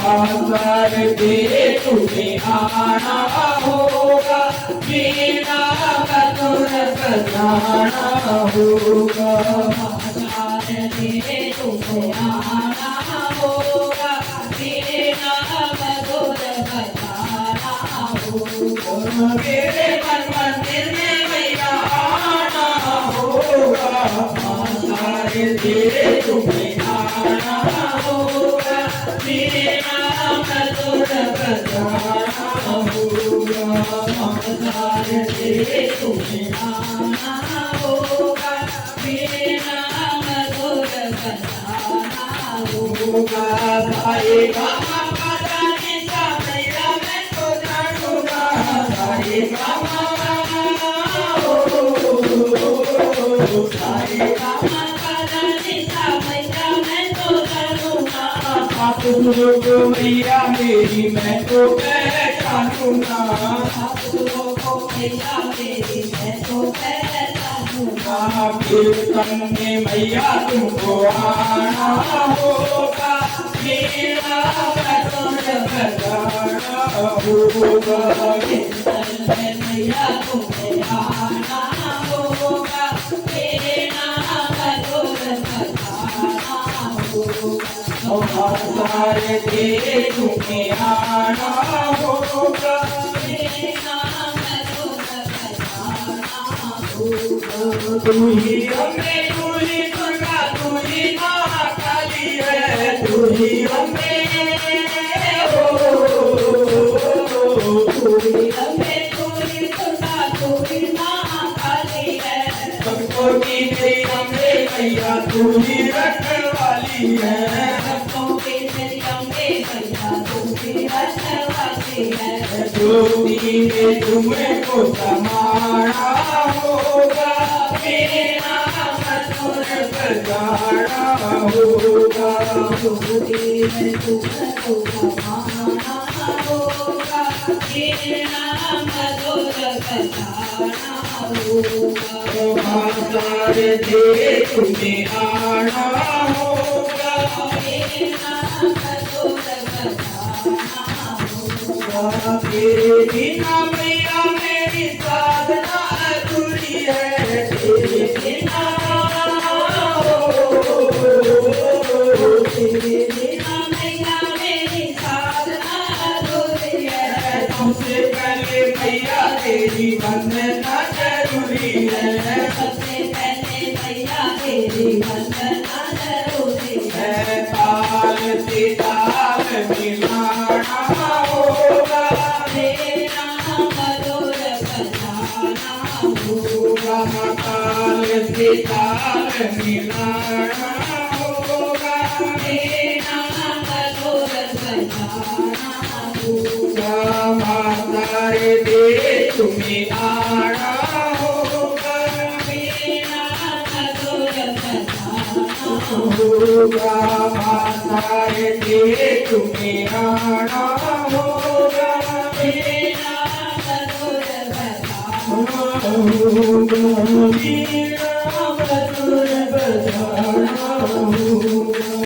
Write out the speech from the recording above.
भाषण दे तुम्हें आना होगा, वीणा मधुर बजाना होगा। भाषण दे तुम्हें आना होगा, वीणा मधुर बजाना होगा। मेरे मन मंदिर में मैया आना होगा, भाषण दे तुम्हें आना होगा, वीणा मधुर बजाना होगा। भाषण दे तुम्हें आना होगा, वीणा मधुर बजाना होगा। गाएगा माता निशा मैया मैं तो जानूंगा, गाएगा आप गुरु को मैया मेरी मैं तो पहचानूंगा, आप गुरु को मैया मेरी मैं तो पहचानूंगा। कीर्तन में मैया तुमको आना होगा, वीणा मधुर बजाना होगा। कीर्तन में मैया तुम्हें आना होगा, वीणा मधुर बजाना होगा। भाषण दे तुम्हें आना होगा, वीणा मधुर बजाना होगा। तू ही अम्बे तू ही दुर्गा तू ही महाकाली है, तू ही अम्बे हो, तू ही अम्बे तू ही दुर्गा तू ही महाकाली है। सबको की मेरी अम्बे मैया तू ही रखवाली है, ज्योति में तुमको समाना होगा, वीणा मधुर बजाना होगा। ज्योति में तुमको समाना होगा, वीणा मधुर बजाना होगा। भाषण दे तुम्हें आना होगा, वीणा मधुर बजाना होगा। तेरे बिना मैया मेरी साधना अधूरी है, तेरे बिना तेरे बिना मैया मेरी साधना अधूरी है। सबसे पहले मैया तेरी वंदना जरूरी है, सबसे पहले मैया तेरी वंदना जरूरी है। ताल से ताल मिलाना होगा, वीणा मधुर बजाना होगा। ताल से ताल मिलाना होगा, वीणा मधुर बजाना होगा। भाषण दे तुम्हें आना होगा, वीणा मधुर बजाना होगा। भाषण दे तुम्हें आना होगा, वीणा मधुर बजाना होगा।